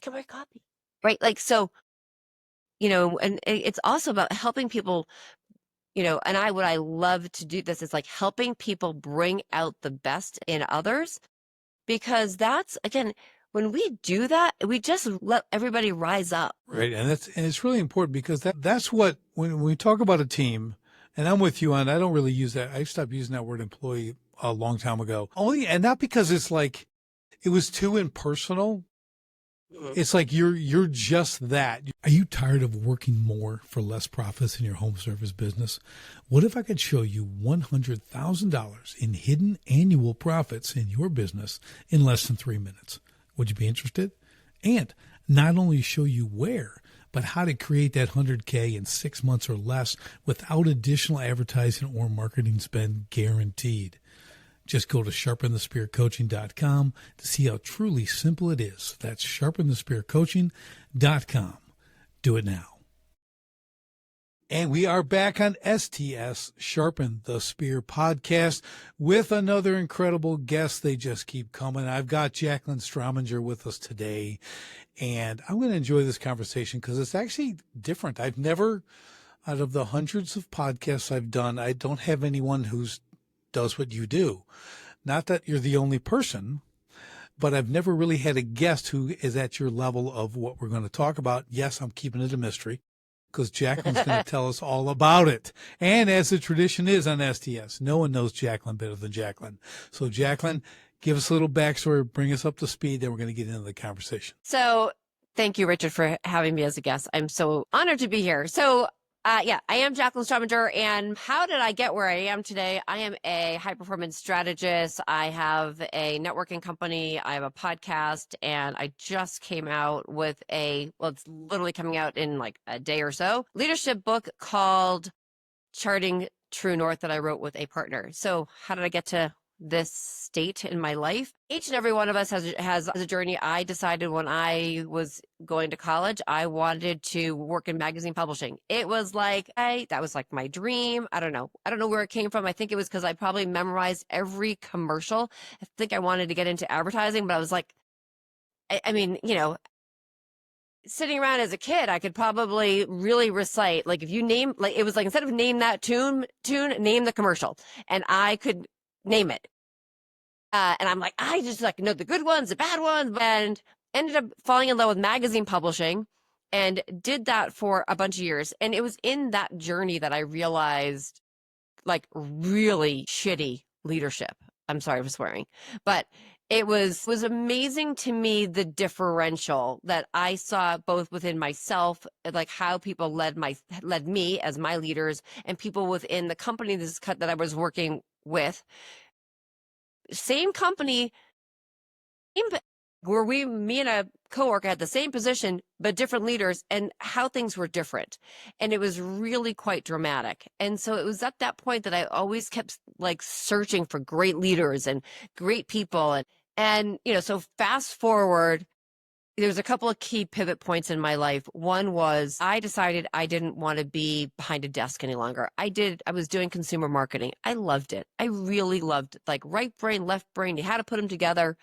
can write copy, right? Like, so, and it's also about helping people, and what I love to do this is like helping people bring out the best in others, because that's, again, when we do that, we just let everybody rise up. Right. And it's really important because that's what, when we talk about a team, and I'm with you on, I don't really use that. I stopped using that word employee a long time ago. Only, and not because it's like, it was too impersonal. It's like you're just that. Are you tired of working more for less profits in your home service business? What if I could show you $100,000 in hidden annual profits in your business in less than 3 minutes? Would you be interested? And not only show you where, but how to create that 100K in 6 months or less without additional advertising or marketing spend, guaranteed. Just go to sharpenthespearcoaching.com to see how truly simple it is. That's sharpenthespearcoaching.com. Do it now. And we are back on STS Sharpen the Spear podcast with another incredible guest. They just keep coming. I've got Jaclyn Strominger with us today, and I'm going to enjoy this conversation because it's actually different. I've never, out of the hundreds of podcasts I've done, I don't have anyone who's does what you do. Not that you're the only person, but I've never really had a guest who is at your level of what we're going to talk about. Yes, I'm keeping it a mystery because Jaclyn's going to tell us all about it. And as the tradition is on STS, no one knows Jaclyn better than Jaclyn. So Jaclyn, give us a little backstory, bring us up to speed, then we're going to get into the conversation. So thank you, Richard, for having me as a guest. I'm so honored to be here. So I am Jaclyn Strominger, and how did I get where I am today? I am a high-performance strategist. I have a networking company. I have a podcast, and I just came out with it's literally coming out in like a day or so, leadership book called Charting True North that I wrote with a partner. So how did I get to this state in my life? Each and every one of us has a journey. I decided when I was going to college, I wanted to work in magazine publishing. It was like, that was like my dream. I don't know where it came from. I think it was because I probably memorized every commercial. I think I wanted to get into advertising, but I was like, I mean, sitting around as a kid, I could probably really recite, like if you name, like it was like, instead of name that tune, name the commercial. And I could name it. And I'm like, I just like know the good ones, the bad ones, and ended up falling in love with magazine publishing and did that for a bunch of years. And it was in that journey that I realized like really shitty leadership. I'm sorry for swearing, but it was amazing to me, the differential that I saw both within myself, like how people led me as my leaders, and people within the company that I was working with. Same company, where me and a coworker had the same position, but different leaders, and how things were different. And it was really quite dramatic. And so it was at that point that I always kept like searching for great leaders and great people. And so fast forward, there's a couple of key pivot points in my life. One was I decided I didn't want to be behind a desk any longer. I was doing consumer marketing. I loved it. I really loved it. Like right brain, left brain. You had to put them together.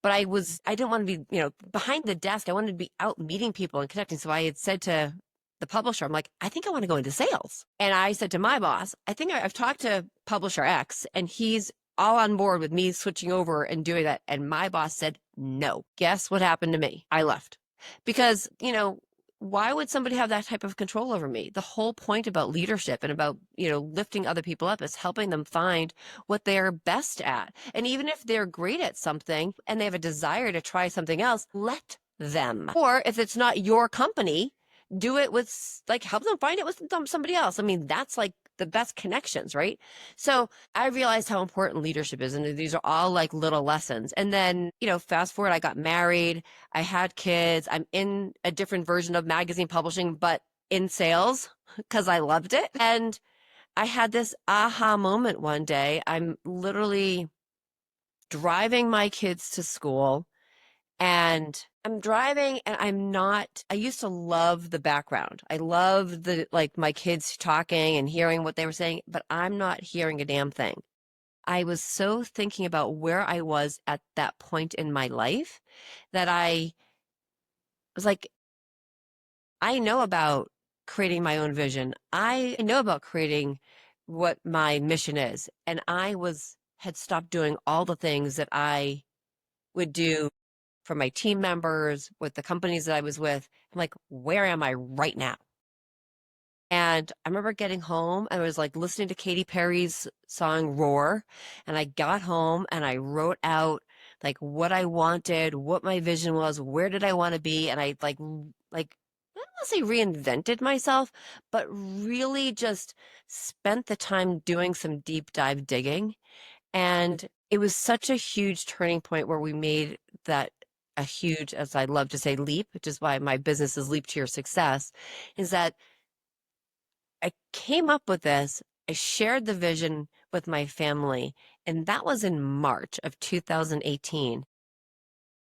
But I didn't want to be, behind the desk. I wanted to be out meeting people and connecting. So I had said to the publisher, I'm like, I think I want to go into sales. And I said to my boss, I think I've talked to publisher X and he's all on board with me switching over and doing that. And my boss said, no. Guess what happened to me? I left because, why would somebody have that type of control over me? The whole point about leadership and about, lifting other people up is helping them find what they're best at. And even if they're great at something and they have a desire to try something else, let them. Or if it's not your company, do it with, like, help them find it with somebody else. I mean, that's like the best connections, right? So I realized how important leadership is. And these are all like little lessons. And then, fast forward, I got married, I had kids, I'm in a different version of magazine publishing, but in sales because I loved it. And I had this aha moment one day. I'm literally driving my kids to school, and I'm driving and I used to love the background. I loved my kids talking and hearing what they were saying, but I'm not hearing a damn thing. I was so thinking about where I was at that point in my life that I was like, I know about creating my own vision. I know about creating what my mission is. And had stopped doing all the things that I would do for my team members, with the companies that I was with. I'm like, where am I right now? And I remember getting home and I was like listening to Katy Perry's song Roar. And I got home and I wrote out like what I wanted, what my vision was, where did I want to be. And I like, I don't want to say reinvented myself, but really just spent the time doing some deep dive digging. And it was such a huge turning point where we made that a huge, as I love to say, leap, which is why my business is Leap to Your Success, is that I came up with this. I shared the vision with my family, and that was in March of 2018.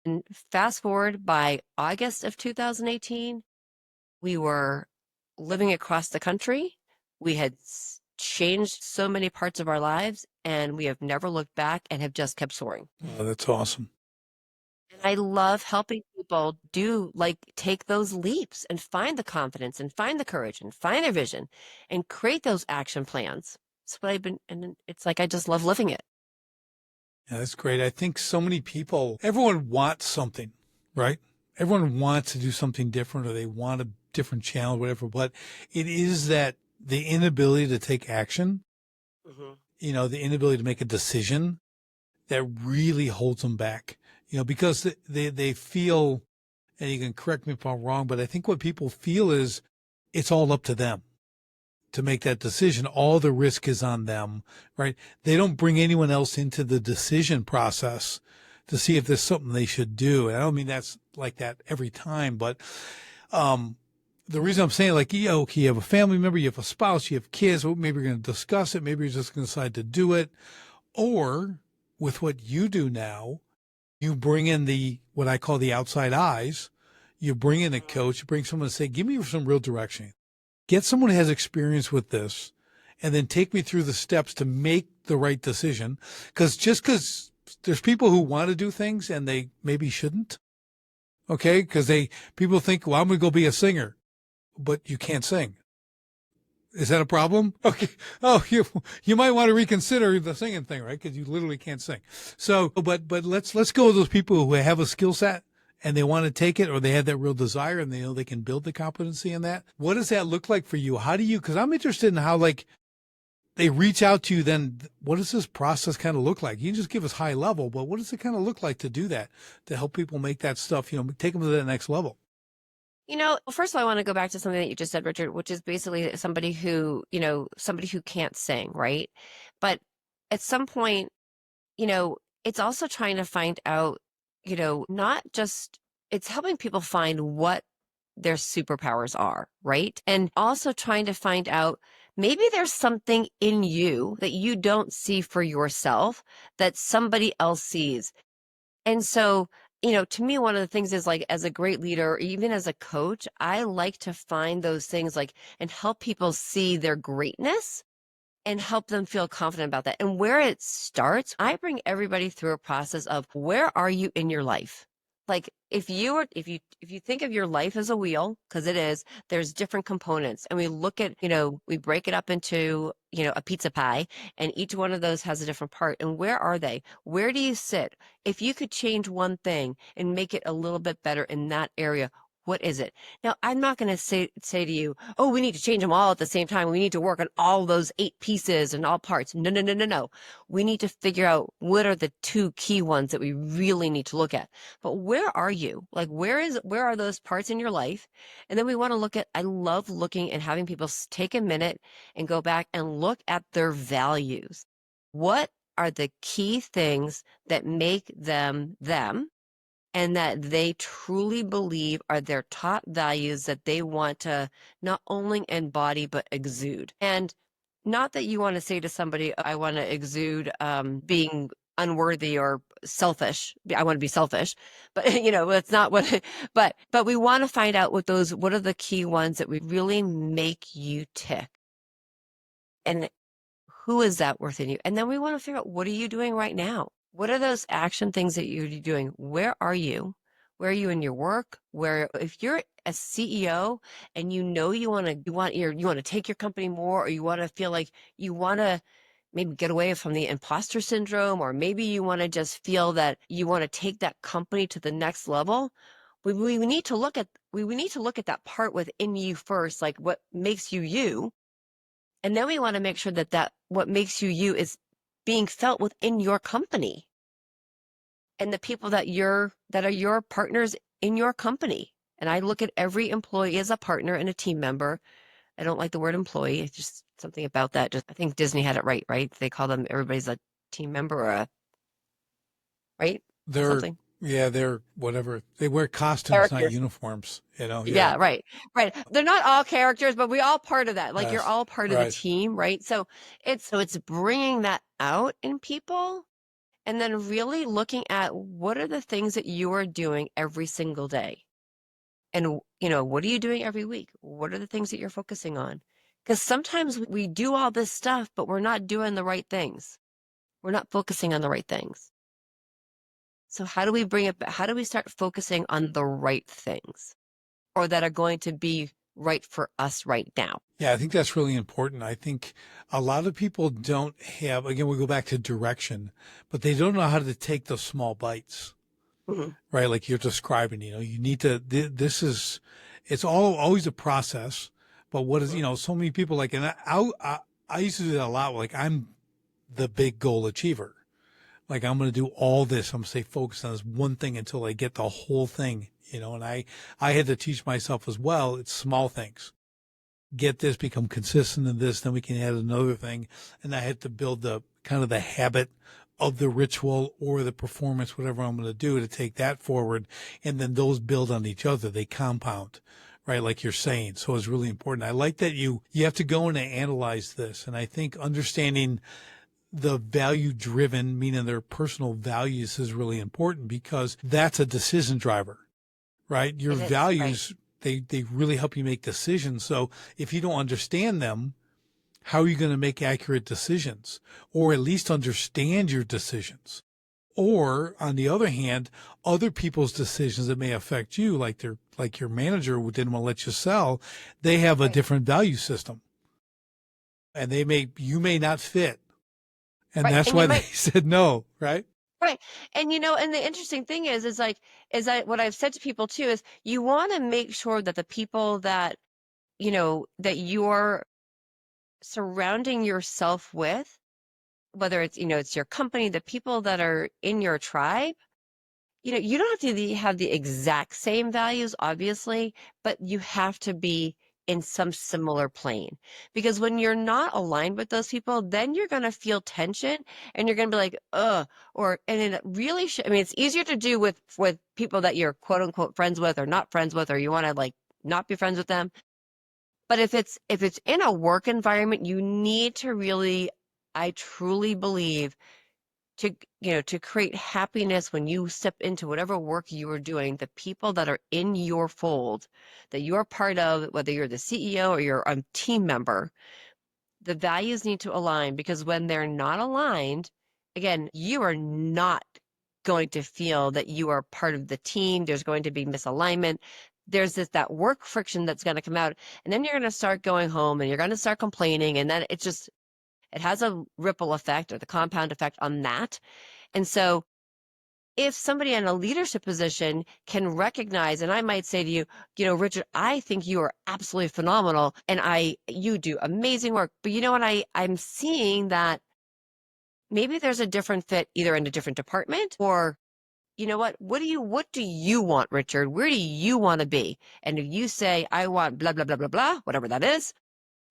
And fast forward by August of 2018, we were living across the country. We had changed so many parts of our lives, and we have never looked back and have just kept soaring. Oh, that's awesome. And I love helping people take those leaps and find the confidence and find the courage and find their vision and create those action plans. It's what and it's like I just love living it. Yeah, that's great. I think so many people, everyone wants something, right? Everyone wants to do something different, or they want a different challenge, whatever. But it is that the inability to take action, the inability to make a decision that really holds them back, because they feel, and you can correct me if I'm wrong, but I think what people feel is it's all up to them to make that decision. All the risk is on them, right? They don't bring anyone else into the decision process to see if there's something they should do. And I don't mean that's like that every time, but the reason I'm saying, like, you have a family member, you have a spouse, you have kids, well, maybe you're going to discuss it. Maybe you're just going to decide to do it. Or with what you do now, you bring in what I call the outside eyes. You bring in a coach, you bring someone to say, give me some real direction. Get someone who has experience with this, and then take me through the steps to make the right decision. Because there's people who want to do things and they maybe shouldn't. Okay. Because people think, well, I'm going to go be a singer, but you can't sing. Is that a problem? Okay. Oh, you might want to reconsider the singing thing, right? Because you literally can't sing. So, but let's go with those people who have a skill set and they want to take it, or they have that real desire and they know they can build the competency in that. What does that look like for you? Because I'm interested in how, like, they reach out to you, then what does this process kind of look like? You can just give us high level, but what does it kind of look like to do that, to help people make that stuff, take them to that next level? First of all, I want to go back to something that you just said, Richard, which is basically somebody who can't sing, right? But at some point, it's also trying to find out, not just, it's helping people find what their superpowers are, right? And also trying to find out maybe there's something in you that you don't see for yourself that somebody else sees. And so, to me, one of the things is, like, as a great leader, or even as a coach, I like to find those things, like, and help people see their greatness and help them feel confident about that. And where it starts, I bring everybody through a process of, where are you in your life? Like, if you think of your life as a wheel, because it is, there's different components, and we look at, we break it up into, a pizza pie, and each one of those has a different part. And where are they? Where do you sit? If you could change one thing and make it a little bit better in that area, what is it? Now, I'm not going to say to you, oh, we need to change them all at the same time. We need to work on all those 8 pieces and all parts. No, no, no, no, no. We need to figure out what are the 2 key ones that we really need to look at. But where are you? Like, where are those parts in your life? And then we want to look at, I love looking and having people take a minute and go back and look at their values. What are the key things that make them them? And that they truly believe are their top values that they want to not only embody, but exude. And not that you want to say to somebody, I want to exude being unworthy or selfish. I want to be selfish, but that's not what, but we want to find out what are the key ones that would really make you tick. And who is that within you? And then we want to figure out, what are you doing right now? What are those action things that you're doing? Where are you? Where are you in your work? Where if you're a CEO and you know you want to take your company more, or you want to feel like you want to maybe get away from the imposter syndrome, or maybe you want to just feel that you want to take that company to the next level, we need to look at we need to look at that part within you first, like what makes you you. And then we want to make sure that what makes you you is being felt within your company and the people that are your partners in your company. And I look at every employee as a partner and a team member. I don't like the word employee. It's just something about that. Just I think Disney had it right, right? They call them everybody's a team member or a right? They're, Something. yeah, they're whatever. They wear costumes, not Characters. uniforms, yeah. Yeah, right. Right. They're not all characters, but we all part of that. Like you're Yes, all part of the right. team, right? So it's bringing that out in people and then really looking at what are the things that you are doing every single day. And, what are you doing every week? What are the things that you're focusing on? Because sometimes we do all this stuff, but we're not doing the right things. We're not focusing on the right things. So how do we bring it back? How do we start focusing on the right things or that are going to be right for us right now? Yeah, I think that's really important. I think a lot of people don't have, again, we go back to direction, but they don't know how to take those small bites, Mhm. right? Like you're describing, you need to, it's always a process, but what is, so many people like, and I used to do that a lot. Like I'm the big goal achiever. Like I'm going to do all this. I'm going to stay focused on this one thing until I get the whole thing, and I had to teach myself as well. It's small things. Get this, become consistent in this, then we can add another thing. And I had to build the kind of the habit of the ritual or the performance, whatever I'm going to do to take that forward. And then those build on each other. They compound, right? Like you're saying. So it's really important. I like that you have to go in and analyze this. And I think understanding the value driven, meaning their personal values, is really important because that's a decision driver, right? Your It is, right. values, they really help you make decisions. So if you don't understand them, how are you going to make accurate decisions or at least understand your decisions? Or on the other hand, other people's decisions that may affect you, like your manager who didn't want to let you sell, they have a Right. different value system and you may not fit. And Right. that's And you why they might, said no, right? right. And the interesting thing is that what I've said to people too is you want to make sure that the people that you're surrounding yourself with, whether it's your company, the people that are in your tribe, you don't have to have the exact same values, obviously, but you have to be in some similar plane. Because when you're not aligned with those people, then you're going to feel tension and you're going to be like, ugh, and then it really should, I mean, it's easier to do with people that you're quote unquote friends with or not friends with, or you want to like not be friends with them. But if it's in a work environment, you need to really, I truly believe to create happiness when you step into whatever work you are doing, the people that are in your fold, that you're part of, whether you're the CEO or you're a team member, the values need to align because when they're not aligned, again, you are not going to feel that you are part of the team. There's going to be misalignment. There's that work friction that's going to come out. And then you're going to start going home and you're going to start complaining. And then it has a ripple effect or the compound effect on that. And so if somebody in a leadership position can recognize, and I might say to you, Richard, I think you are absolutely phenomenal and you do amazing work. But you know what? I'm seeing that maybe there's a different fit either in a different department or you know what do you want, Richard? Where do you want to be? And if you say, I want blah, blah, blah, blah, blah, whatever that is,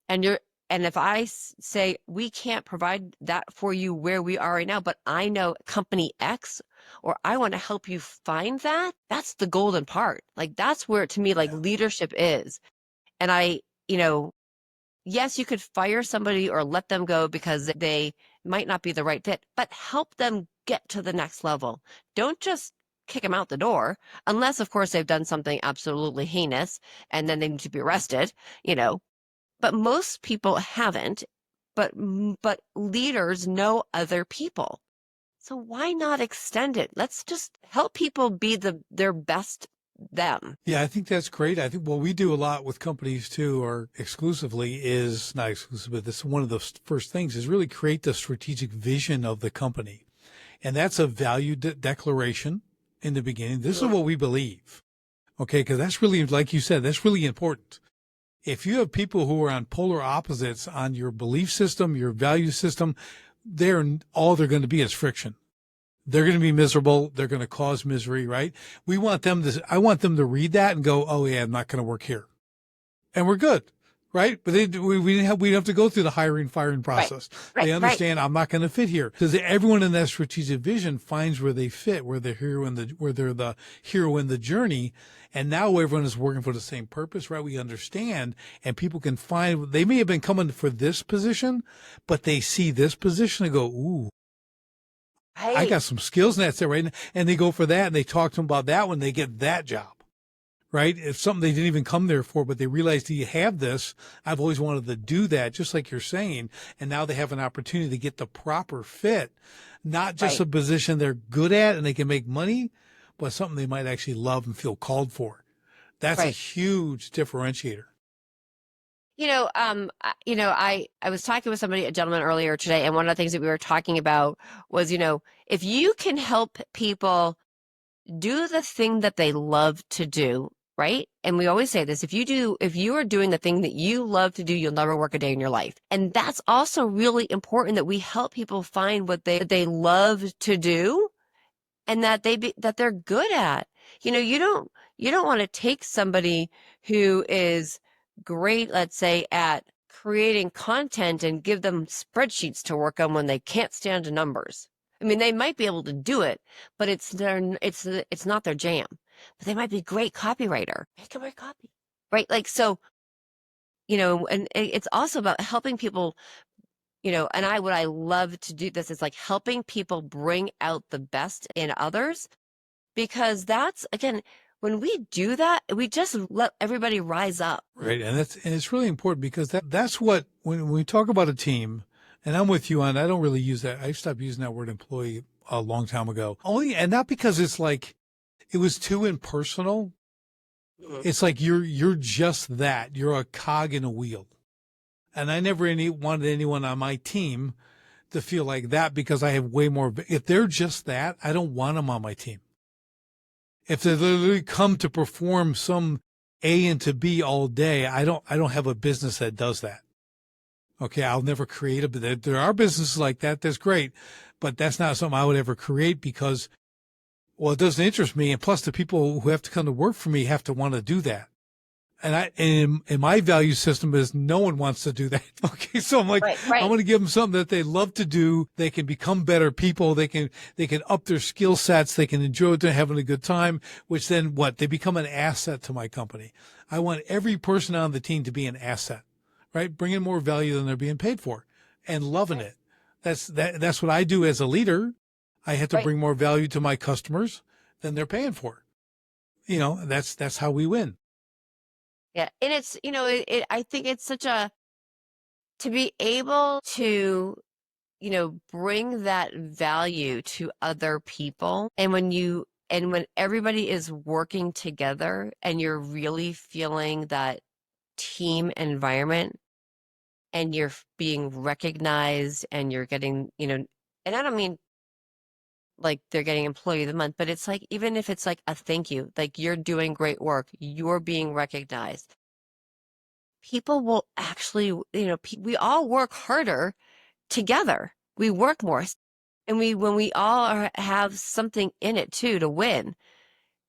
and if I say we can't provide that for you where we are right now, but I know company X, or I want to help you find that, that's the golden part. Like that's where to me, like Yeah. leadership is. And yes, you could fire somebody or let them go because they might not be the right fit, but help them get to the next level. Don't just kick them out the door, unless of course they've done something absolutely heinous and then they need to be arrested, you know but most people haven't, but leaders know other people. So why not extend it? Let's just help people be their best them. Yeah, I think that's great. I think what we do a lot with companies too, or exclusively, is not exclusive, but this one of the first things is really create the strategic vision of the company. And that's a value declaration in the beginning. This is what we believe. Okay. Cause that's really, like you said, that's really important. If you have people who are on polar opposites on your belief system, your value system, all they're going to be is friction. They're going to be miserable. They're going to cause misery, right? I want them to read that and go, oh yeah, I'm not going to work here. And we're good, right? But we don't have to go through the hiring, firing process. They understand I'm not going to fit here, because everyone in that strategic vision finds where they fit, where they're the hero in the journey. And now everyone is working for the same purpose, right? We understand, and people can find, they may have been coming for this position, but they see this position and go, ooh, I got some skills in that set, right? And they go for that, and they talk to them about that when they get that job, right? It's something they didn't even come there for, but they realized, you have this. I've always wanted to do that, just like you're saying. And now they have an opportunity to get the proper fit, not just a position they're good at and they can make money, but something they might actually love and feel called for. That's a huge differentiator. I was talking with a gentleman earlier today, and one of the things that we were talking about was, if you can help people do the thing that they love to do, right? And we always say this, if you are doing the thing that you love to do, you'll never work a day in your life. And that's also really important, that we help people find what they love to do and that they're good at. You don't want to take somebody who is great, let's say, at creating content and give them spreadsheets to work on when they can't stand the numbers. I mean, they might be able to do it, but it's not their jam. But they might be a great copywriter. Make them write copy, right? Like, so, and it's also about helping people, and what I love to do this is like helping people bring out the best in others, because that's, again, when we do that, we just let everybody rise up. Right. And it's really important, because that's what, when we talk about a team, and I'm with you on, I don't really use that. I stopped using that word employee a long time ago. And not because it's like, it was too impersonal. It's like, you're just that. You're a cog in a wheel. And I never wanted anyone on my team to feel like that, because I have way more. If they're just that, I don't want them on my team. If they literally come to perform some A into B all day, I don't have a business that does that. Okay, I'll never create there are businesses like that. That's great, but that's not something I would ever create, because, well, it doesn't interest me. And plus, the people who have to come to work for me have to want to do that. And my value system is no one wants to do that. Okay. So I'm like, I'm going to give them something that they love to do. They can become better people. They can up their skill sets. They can enjoy it. They're having a good time, which then they become an asset to my company. I want every person on the team to be an asset, right? Bringing more value than they're being paid for, and loving it. That's what I do as a leader. I have to bring more value to my customers than they're paying for. That's how we win. Yeah. And it's, I think it's to be able to, bring that value to other people. And when everybody is working together and you're really feeling that team environment, and you're being recognized, and you're getting, and I don't mean like they're getting employee of the month, but it's like, even if it's like a thank you, like, you're doing great work, you're being recognized. People will actually, we all work harder together. We work more. And when we all have something in it too, to win,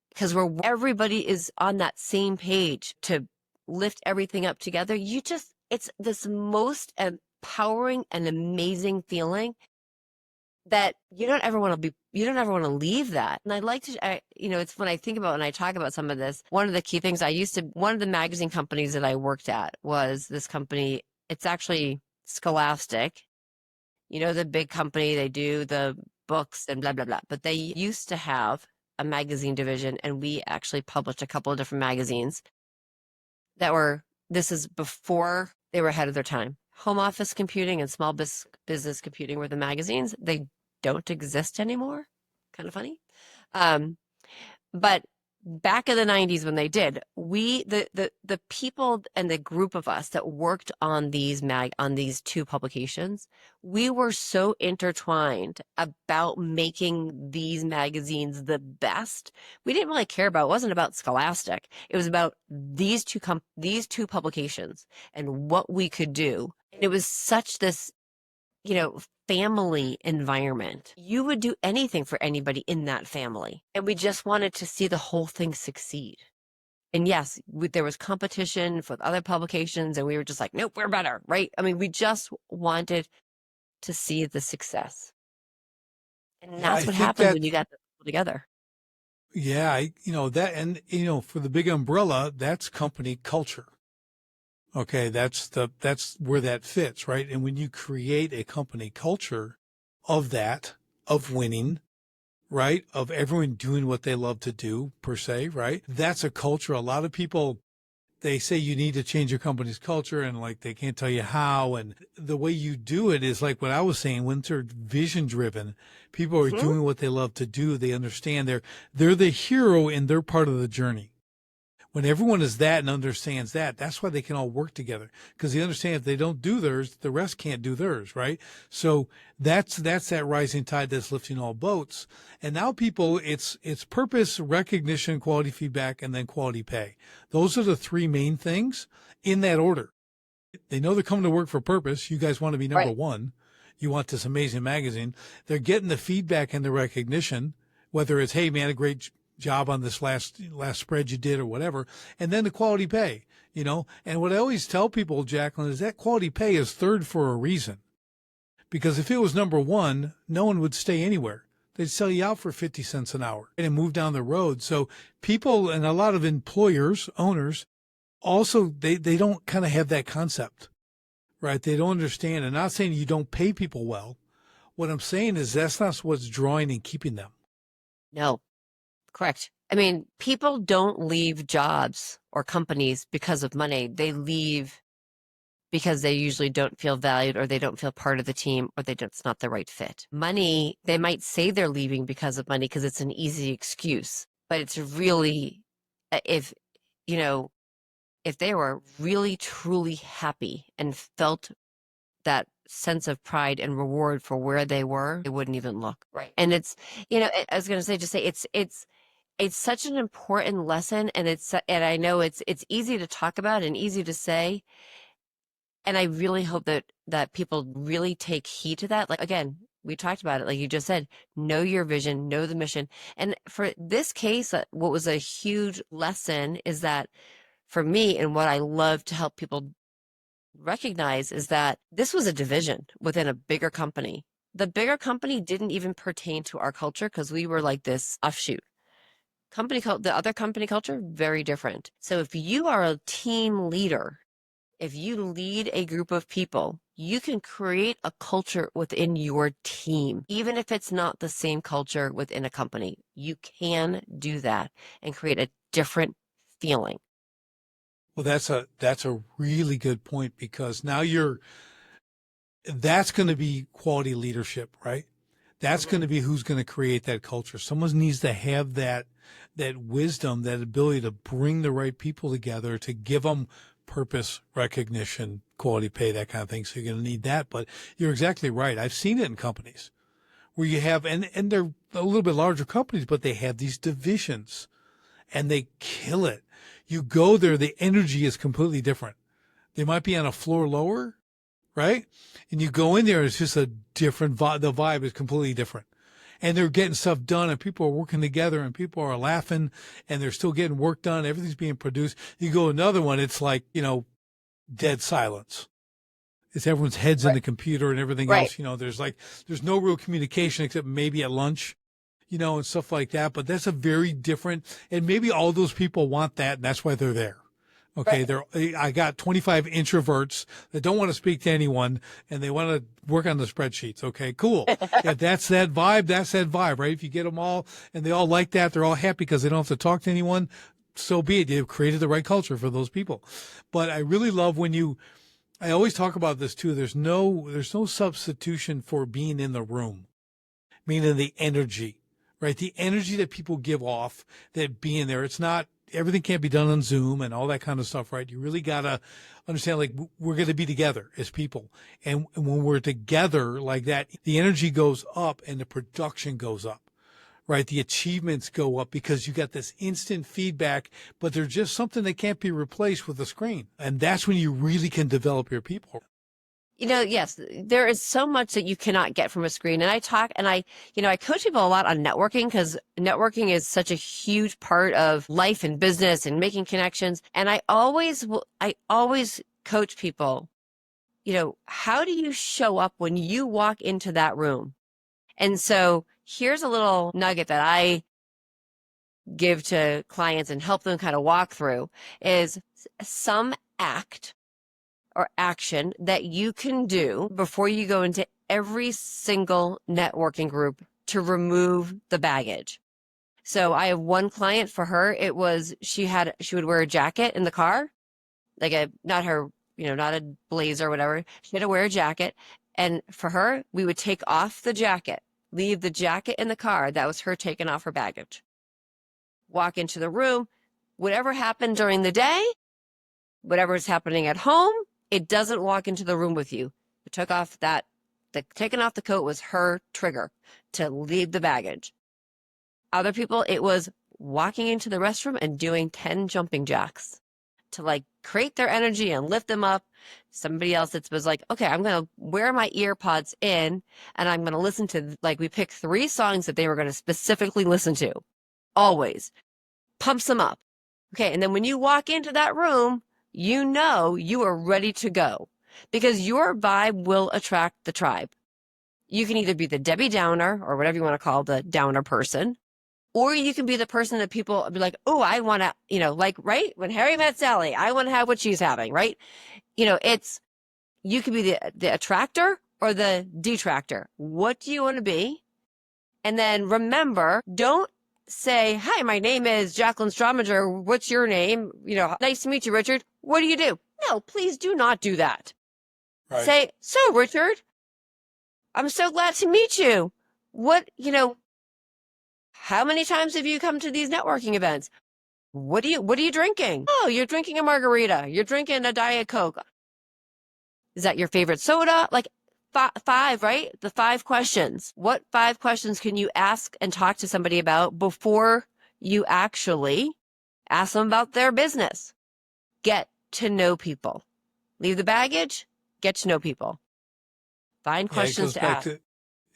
because everybody is on that same page to lift everything up together. It's this most empowering and amazing feeling that you don't ever want to leave that. And it's when I talk about some of this, one of the key things one of the magazine companies that I worked at was this company. It's actually Scholastic, the big company, they do the books and blah, blah, blah. But they used to have a magazine division, and we actually published a couple of different magazines this is before they were ahead of their time. Home office computing and small business computing were the magazines. They don't exist anymore. Kind of funny. But back in the 90s when they did, the people and the group of us that worked on these two publications, we were so intertwined about making these magazines the best. We didn't really care about, it wasn't about Scholastic. It was about these two publications and what we could do. And it was such this, family environment. You would do anything for anybody in that family. And we just wanted to see the whole thing succeed. And yes, there was competition with other publications, and we were just like, nope, we're better, right? I mean, we just wanted to see the success. And that's what happens when you got the people together. Yeah, that, and for the big umbrella, that's company culture. Okay, that's where that fits, right? And when you create a company culture of winning, right? Of everyone doing what they love to do, per se, right? That's a culture. A lot of people, they say you need to change your company's culture, and like they can't tell you how. And the way you do it is like what I was saying, when they're vision driven, people are doing what they love to do. They understand they're the hero in their part of the journey. When everyone is that and understands that, that's why they can all work together, because they understand if they don't do theirs, the rest can't do theirs, right? So that's that rising tide that's lifting all boats. And now people, it's purpose, recognition, quality feedback, and then quality pay. Those are the three main things in that order. They know they're coming to work for purpose. You guys want to be number one. You want this amazing magazine. They're getting the feedback and the recognition, whether it's, hey man, a great job on this last spread you did or whatever, and then the quality pay, and what I always tell people, Jaclyn, is that quality pay is third for a reason, because if it was number one, no one would stay anywhere. They'd sell you out for 50 cents an hour and move down the road. So people and a lot of employers, owners, also, they don't kind of have that concept, right? They don't understand. And I'm not saying you don't pay people well. What I'm saying is that's not what's drawing and keeping them. No. Correct. I mean, people don't leave jobs or companies because of money. They leave because they usually don't feel valued, or they don't feel part of the team, or it's not the right fit. Money, they might say they're leaving because of money because it's an easy excuse, but it's really, if they were really, truly happy and felt that sense of pride and reward for where they were, they wouldn't even look. Right. And it's, I was going to say, it's such an important lesson, and I know it's easy to talk about and easy to say. And I really hope that people really take heed to that. Like, again, we talked about it, like you just said, know your vision, know the mission. And for this case, what was a huge lesson is that for me, and what I love to help people recognize, is that this was a division within a bigger company. The bigger company didn't even pertain to our culture because we were like this offshoot. The other company culture, very different. So if you are a team leader, if you lead a group of people, you can create a culture within your team. Even if it's not the same culture within a company, you can do that and create a different feeling. Well, that's a really good point, because now that's going to be quality leadership, right? That's going to be who's going to create that culture. Someone needs to have that wisdom, that ability to bring the right people together, to give them purpose, recognition, quality pay, that kind of thing. So you're going to need that. But you're exactly right. I've seen it in companies where you have, and they're a little bit larger companies, but they have these divisions and they kill it. You go there, the energy is completely different. They might be on a floor lower, right? And you go in there, it's just a different vibe. The vibe is completely different. And they're getting stuff done, and people are working together, and people are laughing, and they're still getting work done. Everything's being produced. You go another one, it's like, dead silence. It's everyone's heads in the computer and everything else. There's no real communication except maybe at lunch, and stuff like that. But that's a very different, and maybe all those people want that, and that's why they're there. Okay, I got 25 introverts that don't want to speak to anyone, and they want to work on the spreadsheets. Okay, cool. If that's that vibe, right? If you get them all and they all like that, they're all happy because they don't have to talk to anyone, so be it. You've created the right culture for those people. But I really love I always talk about this too. There's no substitution for being in the room. meaning the energy, right? The energy that people give off, that being there. It's not, everything can't be done on Zoom and all that kind of stuff, right? You really got to understand, like, we're going to be together as people. And when we're together like that, the energy goes up and the production goes up, right? The achievements go up because you got this instant feedback, but they're just something that can't be replaced with a screen. And that's when you really can develop your people. Yes, there is so much that you cannot get from a screen. And I talk and I coach people a lot on networking because networking is such a huge part of life and business and making connections. And I always coach people, how do you show up when you walk into that room? And so here's a little nugget that I give to clients and help them kind of walk through is some act or action that you can do before you go into every single networking group to remove the baggage. So I have one client, for her, it was she would wear a jacket in the car, like not a blazer or whatever. She had to wear a jacket. And for her, we would take off the jacket, leave the jacket in the car. That was her taking off her baggage. Walk into the room, whatever happened during the day, whatever's happening at home, it doesn't walk into the room with you. Taking off the coat was her trigger to leave the baggage. Other people, it was walking into the restroom and doing 10 jumping jacks to like create their energy and lift them up. Somebody else that was like, okay, I'm going to wear my ear pods in and I'm going to listen to, like, we picked 3 songs that they were going to specifically listen to. Always. Pumps them up. Okay, and then when you walk into that room, you are ready to go because your vibe will attract the tribe. You can either be the Debbie Downer or whatever you want to call the downer person, or you can be the person that people be like, oh, I want to, like, right? When Harry met Sally, I want to have what she's having, right? You can be the attractor or the detractor. What do you want to be? And then remember, don't say, hi, my name is Jaclyn Strominger. What's your name? Nice to meet you, Richard. What do you do? No, please do not do that. Right. Say, so Richard, I'm so glad to meet you. How many times have you come to these networking events? What are you drinking? Oh, you're drinking a margarita. You're drinking a Diet Coke. Is that your favorite soda? Like 5, right? The 5 questions. What 5 questions can you ask and talk to somebody about before you actually ask them about their business? Get to know people. Leave the baggage, get to know people. Find questions to ask.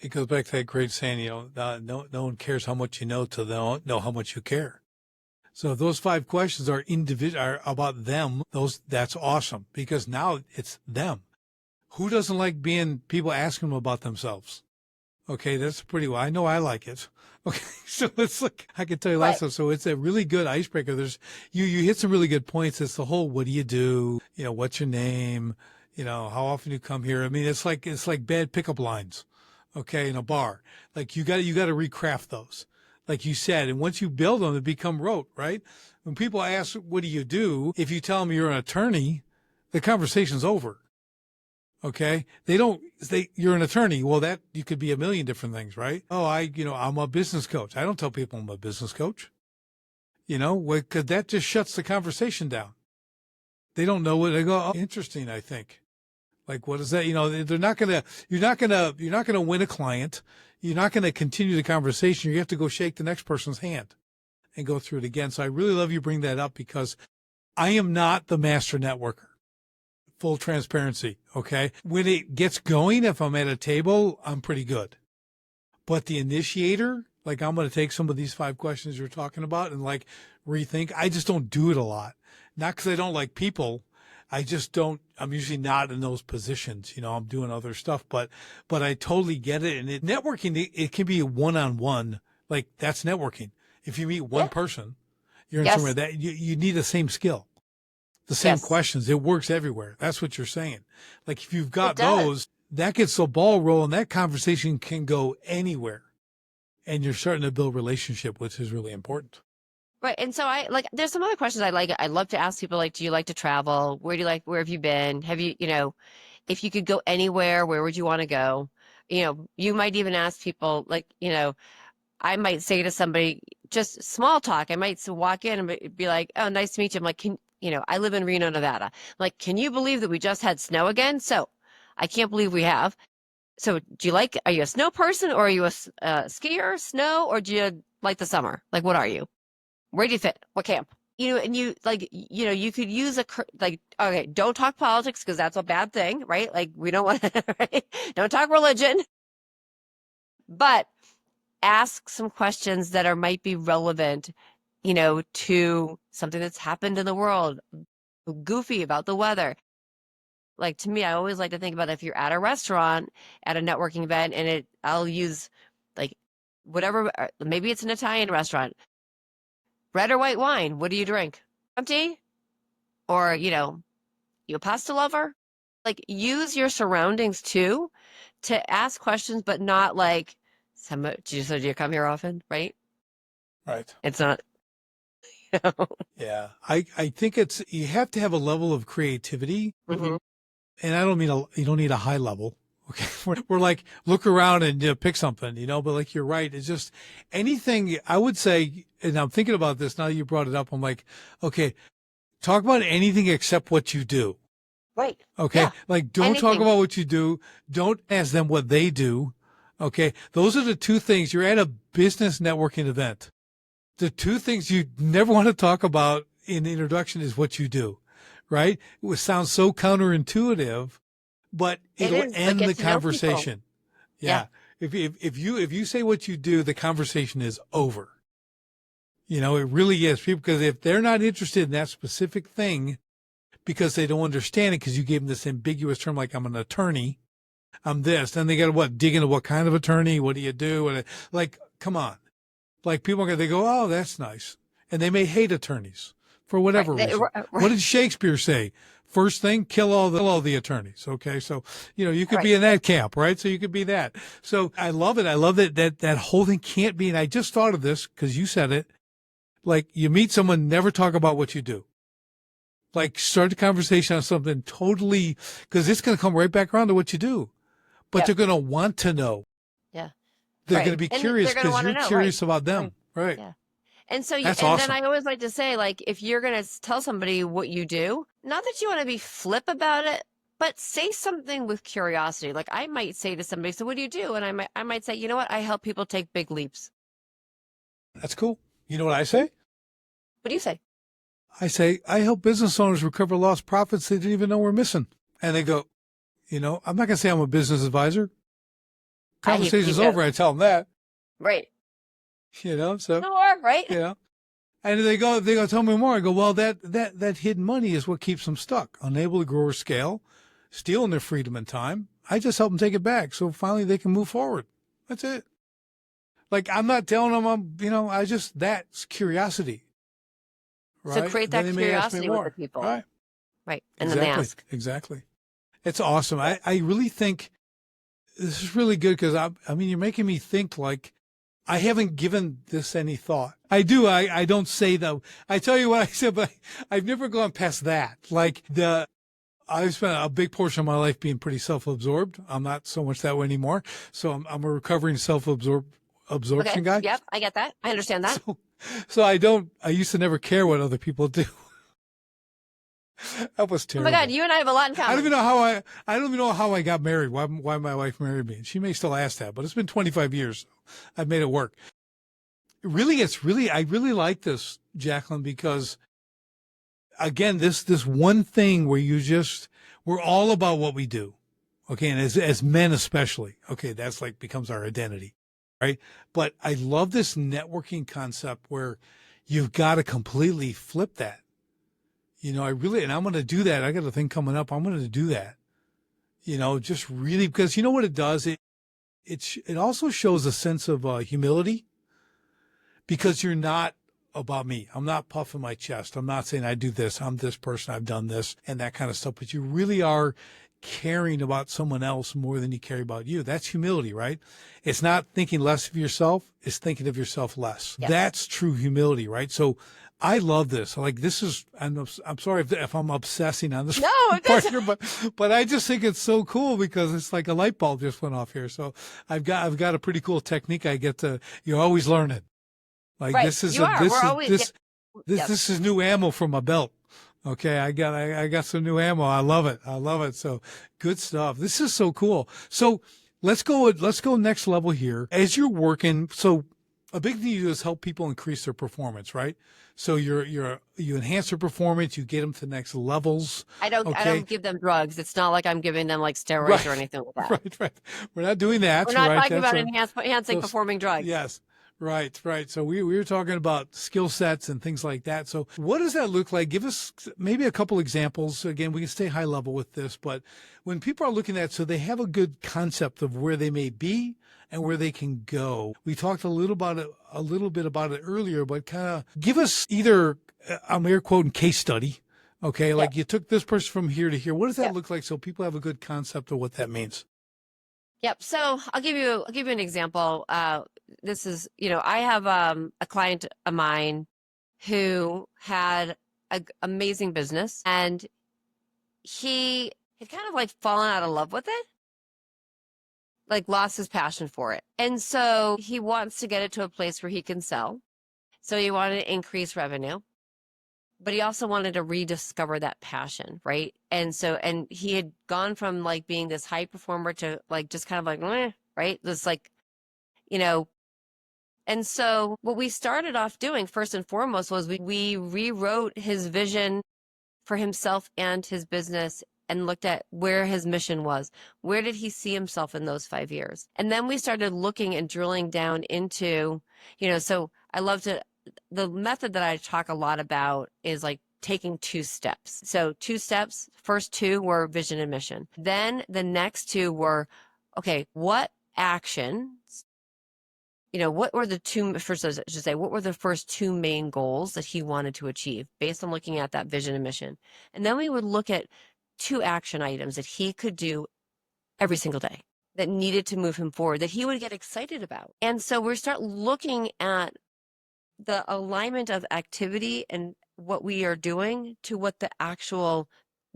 It goes back to that great saying, no one cares how much you know till they don't know how much you care. So if those 5 questions are about them, that's awesome because now it's them. Who doesn't like people asking them about themselves? Okay, that's pretty well. I know I like it. Okay, so it's like, I can tell you lots of stuff. So it's a really good icebreaker. You hit some really good points. It's the whole, what do you do? What's your name? How often you come here? I mean, it's like bad pickup lines. Okay, in a bar. Like you got to recraft those. Like you said, and once you build them, they become rote, right? When people ask, what do you do? If you tell them you're an attorney, the conversation's over. Okay. You're an attorney. Well, that you could be a million different things, right? Oh, I'm a business coach. I don't tell people I'm a business coach, because that just shuts the conversation down. They don't know what they go. Oh, interesting. I think, like, what is that? You're not going to win a client. You're not going to continue the conversation. You have to go shake the next person's hand and go through it again. So I really love you bring that up because I am not the master networker. Full transparency, okay? When it gets going, if I'm at a table, I'm pretty good. But the initiator, like I'm going to take some of these 5 questions you're talking about and like rethink. I just don't do it a lot. Not because I don't like people. I just don't, I'm usually not in those positions. I'm doing other stuff, but I totally get it. And networking, it can be a one-on-one. Like that's networking. If you meet one person, you're in somewhere that you need the same skill. The same questions. It works everywhere. That's what you're saying. Like if you've got those, that gets the ball rolling. That conversation can go anywhere. And you're starting to build relationship, which is really important. Right. And so there's some other questions I love to ask people, like, do you like to travel? Where have you been? Have you, if you could go anywhere, where would you want to go? you might even ask people like, I might say to somebody, just small talk. I might walk in and be like, oh, nice to meet you. I'm like, I live in Reno, Nevada. I'm like, can you believe that we just had snow again? So I can't believe we have. So are you a snow person, or are you a skier, snow, or do you like the summer? Like, what are you? Where do you fit? What camp? And you like, you could use like, okay, don't talk politics because that's a bad thing, right? Like, we don't want to, right? Don't talk religion, but ask some questions that might be relevant, to something that's happened in the world, goofy about the weather. Like, to me, I always like to think about if you're at a restaurant at a networking event, and I'll use like whatever, maybe it's an Italian restaurant, red or white wine, what do you drink? Tea? Or, you a pasta lover? Like, use your surroundings too to ask questions, but not like, do you come here often, right? Right. It's not, Yeah. I think you have to have a level of creativity. Mhm. And I don't mean you don't need a high level. Okay. We're like, look around and pick something, but like, you're right. It's just anything I would say. And I'm thinking about this now that you brought it up. I'm like, okay, talk about anything except what you do. Right. Okay. Yeah. Like, don't talk Anything. about what you do. Don't ask them what they do. Okay. Those are the two things. You're at a business networking event. The two things you never want to talk about in the introduction is what you do, right? It sounds so counterintuitive, but it'll end the conversation. Yeah. If you say what you do, the conversation is over. It really is. Because if they're not interested in that specific thing, because they don't understand it, because you gave them this ambiguous term, like, I'm an attorney, I'm this, then they got to dig into what kind of attorney, what do you do? And like, come on. Like, people they go, oh, that's nice. And they may hate attorneys for whatever reason. Right. What did Shakespeare say? First thing, kill all the attorneys. Okay. So, you could be in that camp, right? So you could be that. So I love it. I love that whole thing can't be. And I just thought of this because you said it. Like, you meet someone, never talk about what you do. Like, start the conversation on something totally, because it's going to come right back around to what you do. But they're going to want to know. Yeah. They're going to be curious because you're curious about them. Right. Yeah. And so, That's and awesome. then I always like to say, like, if you're going to tell somebody what you do, not that you want to be flip about it, but say something with curiosity. Like, I might say to somebody, so what do you do? And I might say, you know what? I help people take big leaps. That's cool. You know what I say? What do you say? I say, I help business owners recover lost profits they didn't even know were missing. And they go, I'm not going to say I'm a business advisor. Conversation's over. I tell them that. Right. So. Sure, right? And they go, tell me more. I go, well, that hidden money is what keeps them stuck, unable to grow or scale, stealing their freedom and time. I just help them take it back. So finally they can move forward. That's it. Like, I'm not telling them that's curiosity. Right? So create that curiosity with the people. Right. Right. And then they ask. Exactly. It's awesome. I really think this is really good because you're making me think like I haven't given this any thought. I do. I don't say that. I tell you what I said, but I've never gone past that. Like I've spent a big portion of my life being pretty self-absorbed. I'm not so much that way anymore. So I'm a recovering absorption guy. Yep. I get that. I understand that. So I used to never care what other people do. That was terrible. Oh my God, you and I have a lot in common. I don't even know how I got married. Why my wife married me. She may still ask that, but it's been 25 years. So I've made it work. I really like this, Jaclyn, because again, this one thing where we're all about what we do. Okay. And as men, especially, okay, that's like becomes our identity. Right. But I love this networking concept where you've got to completely flip that. And I'm going to do that. I got a thing coming up. I'm going to do that. Just really, because you know what it does? It also shows a sense of humility, because you're not about me. I'm not puffing my chest. I'm not saying I do this. I'm this person. I've done this and that kind of stuff. But you really are caring about someone else more than you care about you. That's humility, right? It's not thinking less of yourself. It's thinking of yourself less. Yes. That's true humility, right? So I love this. Like this is, I'm sorry if I'm obsessing on this No, it part doesn't. here, but I just think it's so cool because it's like a light bulb just went off here. So I've got a pretty cool technique. You're always learning. Like Right. You are. We're always, yeah, yes. this is new ammo for my belt. Okay. I got some new ammo. I love it. I love it. So good stuff. This is so cool. So let's go next level here. As you're working, so a big thing you do is help people increase their performance, right? So you enhance their performance, you get them to the next levels. I Okay. don't give them drugs. It's not like I'm giving them like steroids Right. or anything like that. Right. We're not doing that. We're not Right. talking That's about right. enhancing Those- performing drugs. Yes. Right. So we were talking about skill sets and things like that. So what does that look like? Give us maybe a couple examples. Again, we can stay high level with this, but when people are looking at, so they have a good concept of where they may be and where they can go. We talked a little bit about it earlier, but kind of give us either, I'm air quoting, case study. Okay. Like you took this person from here to here. What does that look like? So people have a good concept of what that means. Yep. So I'll give you an example. This is, I have a client of mine who had an amazing business, and he had kind of like fallen out of love with it, like lost his passion for it. And so he wants to get it to a place where he can sell. So he wanted to increase revenue, but he also wanted to rediscover that passion, right? And he had gone from like being this high performer to like just kind of like, right? This like, and so what we started off doing first and foremost was we rewrote his vision for himself and his business and looked at where his mission was. Where did he see himself in those 5 years? And then we started looking and drilling down into, so I love the method that I talk a lot about is like taking 2 steps. So 2 steps, first 2 were vision and mission. Then the next 2 were, okay, what actions, what were the 2, first I should say, what were the first 2 main goals that he wanted to achieve based on looking at that vision and mission? And then we would look at 2 action items that he could do every single day that needed to move him forward, that he would get excited about. And so we start looking at the alignment of activity and what we are doing to what the actual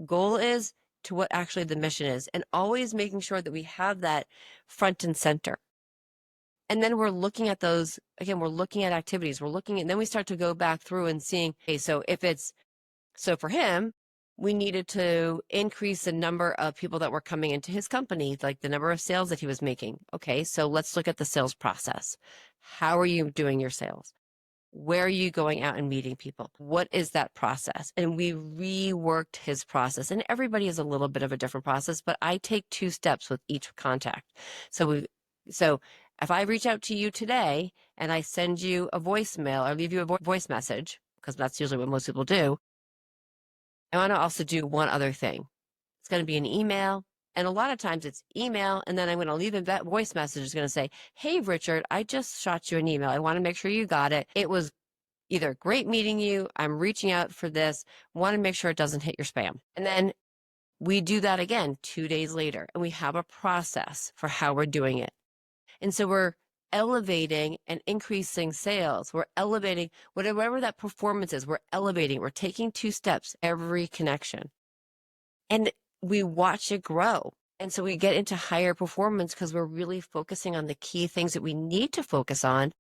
goal is, to what actually the mission is, and always making sure that we have that front and center. And then we're looking at those, again, we're looking at activities, and then we start to go back through and seeing, okay, so for him, we needed to increase the number of people that were coming into his company, like the number of sales that he was making. Okay, so let's look at the sales process. How are you doing your sales? Where are you going out and meeting people? What is that process? And we reworked his process. And everybody has a little bit of a different process, but I take 2 steps with each contact. So if I reach out to you today and I send you a voicemail or leave you a voice message, because that's usually what most people do, I want to also do one other thing. It's going to be an email. And a lot of times it's email, and then I'm going to leave a voice message. It's going to say, hey, Richard, I just shot you an email. I want to make sure you got it. It was either great meeting you. I'm reaching out for this. Want to make sure it doesn't hit your spam. And then we do that again 2 days later, and we have a process for how we're doing it. And so we're elevating and increasing sales. We're elevating whatever that performance is. We're elevating. We're taking 2 steps every connection. And we watch it grow. And so we get into higher performance because we're really focusing on the key things that we need to focus on,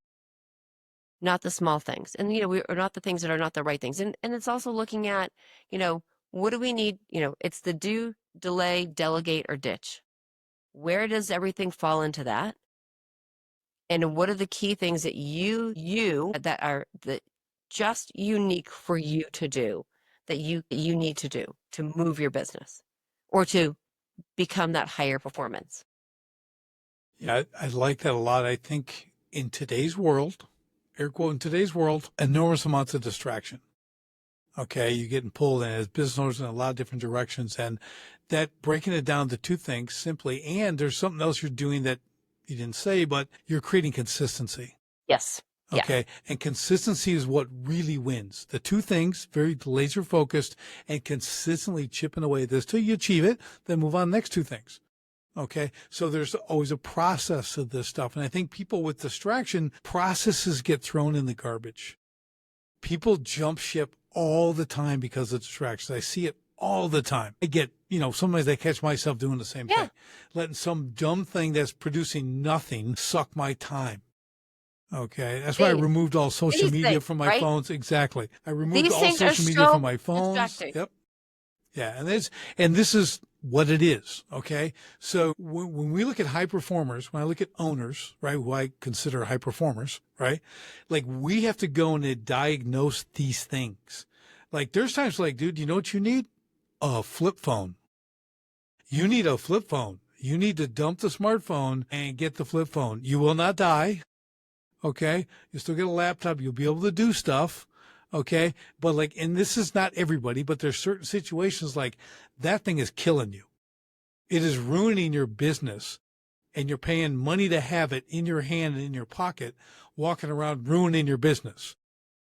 not the small things. And, we are not the things that are not the right things. And it's also looking at, what do we need? It's the do, delay, delegate, or ditch. Where does everything fall into that? And what are the key things that you that are just unique for you to do, that you need to do to move your business or to become that higher performance? Yeah, I like that a lot. I think in today's world, air quote, in today's world, enormous amounts of distraction. Okay, you're getting pulled in as business owners in a lot of different directions. And that breaking it down to 2 things simply, and there's something else you're doing that you didn't say, but you're creating consistency. Yes. Okay. Yeah. And consistency is what really wins. The 2 things, very laser focused and consistently chipping away at this till you achieve it, then move on next 2 things. Okay. So there's always a process of this stuff. And I think people with distraction, processes get thrown in the garbage. People jump ship all the time because of distractions. I see it all the time. I get, sometimes I catch myself doing the same thing, letting some dumb thing that's producing nothing suck my time. Okay. That's why I removed all social media from my phones. Exactly. I removed all social media from my phones. Yep. Yeah. And this is what it is. Okay. So when we look at high performers, when I look at owners, right, who I consider high performers, right, like we have to go and diagnose these things. Like there's times like, dude, you know what you need? A flip phone. You need a flip phone. You need to dump the smartphone and get the flip phone. You will not die. Okay. You still get a laptop. You'll be able to do stuff. Okay. But and this is not everybody, but there's certain situations like that thing is killing you. It is ruining your business and you're paying money to have it in your hand and in your pocket, walking around ruining your business.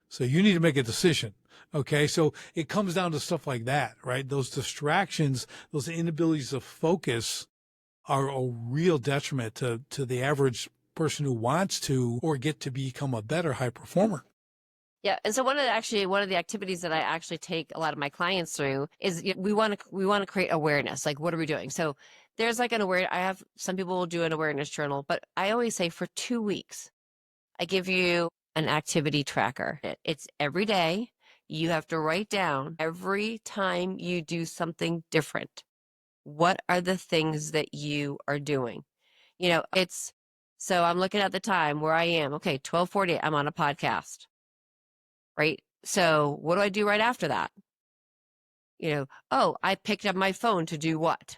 So you need to make a decision. Okay. So it comes down to stuff like that, right? Those distractions, those inabilities to focus are a real detriment to the average person who wants to or get to become a better high performer. Yeah. And so one of the activities that I actually take a lot of my clients through is we want to create awareness. Like, what are we doing? So there's like some people will do an awareness journal, but I always say for 2 weeks, I give you an activity tracker. It's every day. You have to write down every time you do something different. What are the things that you are doing? So I'm looking at the time where I am. Okay, 12:40, I'm on a podcast, right? So what do I do right after that? I picked up my phone to do what?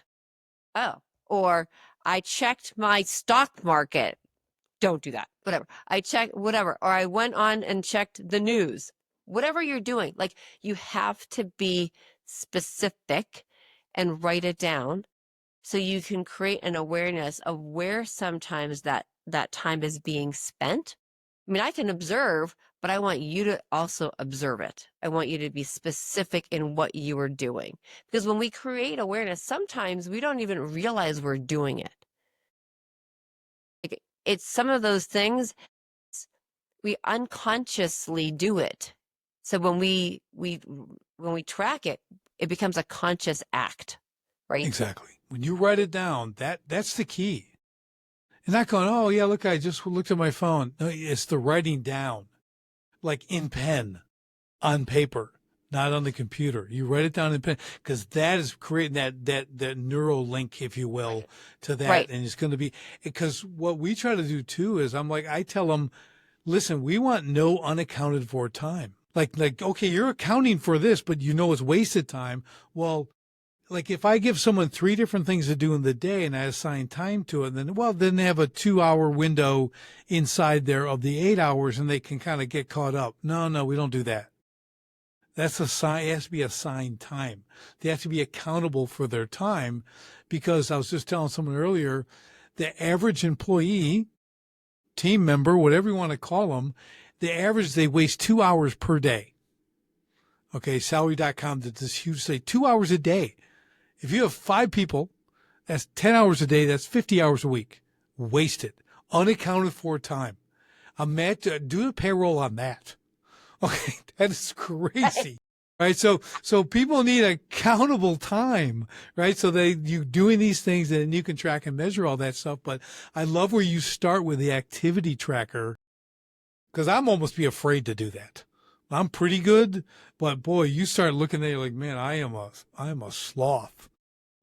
Or I checked my stock market. Don't do that. Whatever. I checked whatever. Or I went on and checked the news. Whatever you're doing, like you have to be specific and write it down so you can create an awareness of where sometimes that time is being spent. I mean, I can observe, but I want you to also observe it. I want you to be specific in what you are doing. Because when we create awareness, sometimes we don't even realize we're doing it. It's some of those things, we unconsciously do it. So when we track it, it becomes a conscious act, right? Exactly. When you write it down, that's the key. And not going, oh yeah, look, I just looked at my phone. No, it's the writing down, like in pen, on paper, not on the computer. You write it down in pen because that is creating that neural link, if you will, to that. Right. And it's going to be, because what we try to do too is I tell them, listen, we want no unaccounted for time. Like, okay, you're accounting for this, but it's wasted time. Well, like if I give someone 3 different things to do in the day and I assign time to it, then they have a 2-hour window inside there of the 8 hours and they can kind of get caught up. No, we don't do that. That's it has to be assigned time. They have to be accountable for their time because I was just telling someone earlier, the average employee, team member, whatever you want to call them, they waste 2 hours per day. Okay, salary.com did this huge say 2 hours a day. If you have 5 people, that's 10 hours a day. That's 50 hours a week. Wasted. Unaccounted for time. Do a payroll on that. Okay, that is crazy. Right. So people need accountable time, right? So you doing these things and you can track and measure all that stuff. But I love where you start with the activity tracker because I'm almost be afraid to do that. I'm pretty good, but boy, you start looking at it like, man, I am a sloth.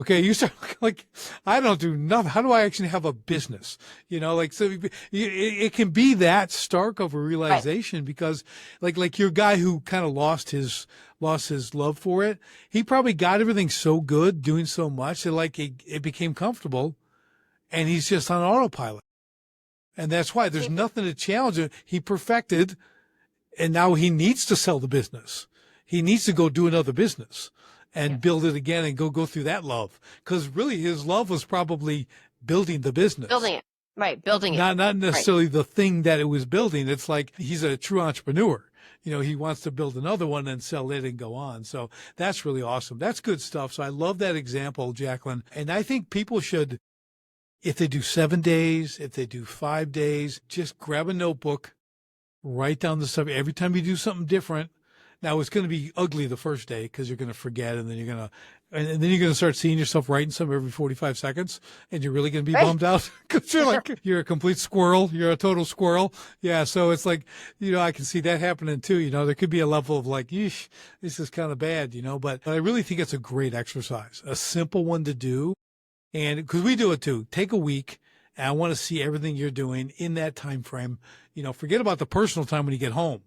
Okay. You start like, I don't do nothing. How do I actually have a business? So it can be that stark of a realization because like your guy who kind of lost his love for it. He probably got everything so good doing so much that it became comfortable and he's just on autopilot. And that's why there's nothing to challenge him. He perfected. And now he needs to sell the business. He needs to go do another business and build it again and go through that love. Because really his love was probably building the business. Building it. Right. Building it. Not necessarily the thing that it was building. It's like he's a true entrepreneur. He wants to build another one and sell it and go on. So that's really awesome. That's good stuff. So I love that example, Jaclyn. And I think people should, if they do 7 days, if they do 5 days, just grab a notebook, Write down the stuff. Every time you do something different, now it's going to be ugly the first day because you're going to forget, and then you're going to, and then you're going to start seeing yourself writing something every 45 seconds, and you're really going to be bummed out because you're like, you're a complete squirrel. You're a total squirrel. Yeah. So it's like, I can see that happening too. There could be a level of like, yeesh, this is kind of bad, but I really think it's a great exercise, a simple one to do. And because we do it too, take a week. And I want to see everything you're doing in that time frame. Forget about the personal time when you get home.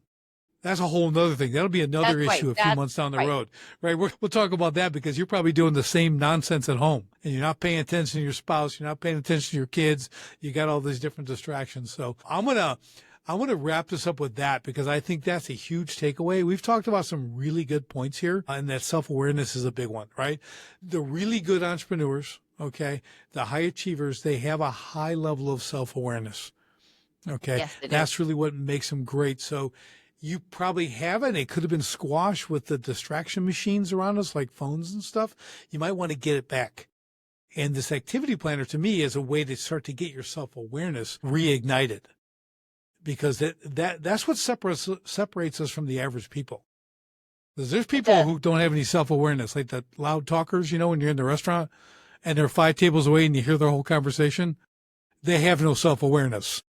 That's a whole nother thing. That'll be another issue a few months down the road, right? We'll talk about that because you're probably doing the same nonsense at home and you're not paying attention to your spouse. You're not paying attention to your kids. You got all these different distractions. So I'm going to wrap this up with that because I think that's a huge takeaway. We've talked about some really good points here, and that self-awareness is a big one, right? The really good entrepreneurs, okay, the high achievers, they have a high level of self-awareness. Okay. Yes, that's really what makes them great. So you probably haven't. It could have been squashed with the distraction machines around us, like phones and stuff. You might want to get it back. And this activity planner to me is a way to start to get your self-awareness reignited, because that's what separates us from the average people. Because there's people who don't have any self-awareness, like the loud talkers, when you're in the restaurant and they're 5 tables away and you hear their whole conversation. They have no self-awareness.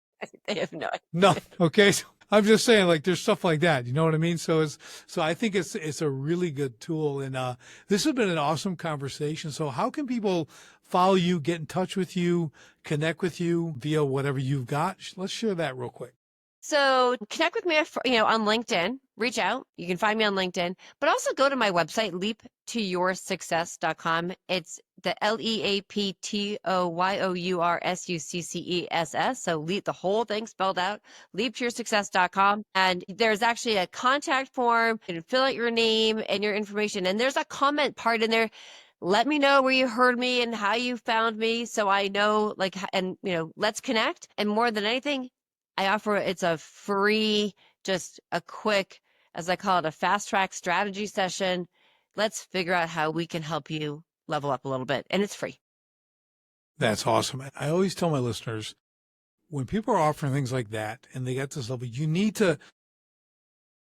They have no idea. No. Okay. So I'm just saying, like, there's stuff like that. You know what I mean? So I think it's a really good tool. And this has been an awesome conversation. So how can people follow you, get in touch with you, connect with you via whatever you've got? Let's share that real quick. So connect with me, on LinkedIn, reach out. You can find me on LinkedIn, but also go to my website, leaptoyoursuccess.com. It's the LEAPTOYOURSUCCESS. So leap, the whole thing spelled out, leaptoyoursuccess.com. And there's actually a contact form. You can fill out your name and your information. And there's a comment part in there. Let me know where you heard me and how you found me, so I know, let's connect. And more than anything, I offer, it's a free, just a quick, as I call it, a fast track strategy session. Let's figure out how we can help you level up a little bit. And it's free. That's awesome. I always tell my listeners, when people are offering things like that and they got this level, you need to,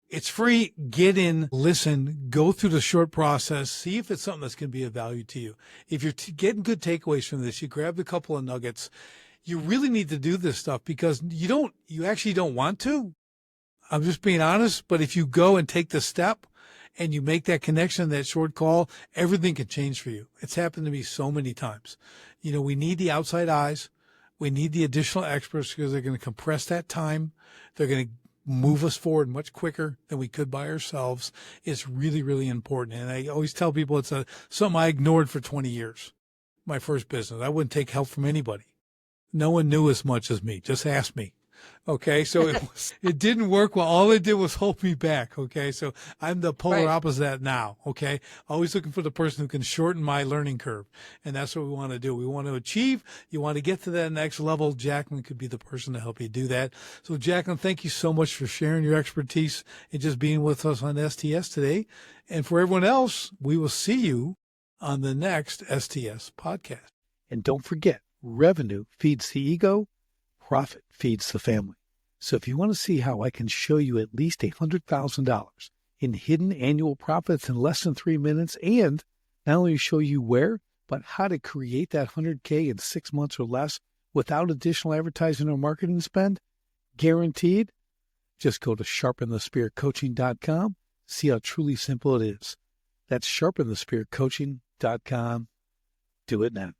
it's free. Get in, listen, go through the short process, see if it's something that's going to be of value to you. If you're getting good takeaways from this, you grab a couple of nuggets. You really need to do this stuff because you actually don't want to. I'm just being honest. But if you go and take the step and you make that connection, that short call, everything can change for you. It's happened to me so many times. We need the outside eyes. We need the additional experts because they're going to compress that time. They're going to move us forward much quicker than we could by ourselves. It's really, really important. And I always tell people it's something I ignored for 20 years. My first business. I wouldn't take help from anybody. No one knew as much as me. Just ask me. Okay. So it didn't work well. All it did was hold me back. Okay. So I'm the polar opposite of that now. Okay. Always looking for the person who can shorten my learning curve. And that's what we want to do. We want to achieve. You want to get to that next level. Jaclyn could be the person to help you do that. So Jaclyn, thank you so much for sharing your expertise and just being with us on STS today. And for everyone else, we will see you on the next STS podcast. And don't forget, revenue feeds the ego, profit feeds the family. So if you want to see how I can show you at least $100,000 in hidden annual profits in less than 3 minutes, and not only show you where, but how to create that 100K in 6 months or less without additional advertising or marketing spend, guaranteed, just go to sharpenthespearcoaching.com. See how truly simple it is. That's sharpenthespearcoaching.com. Do it now.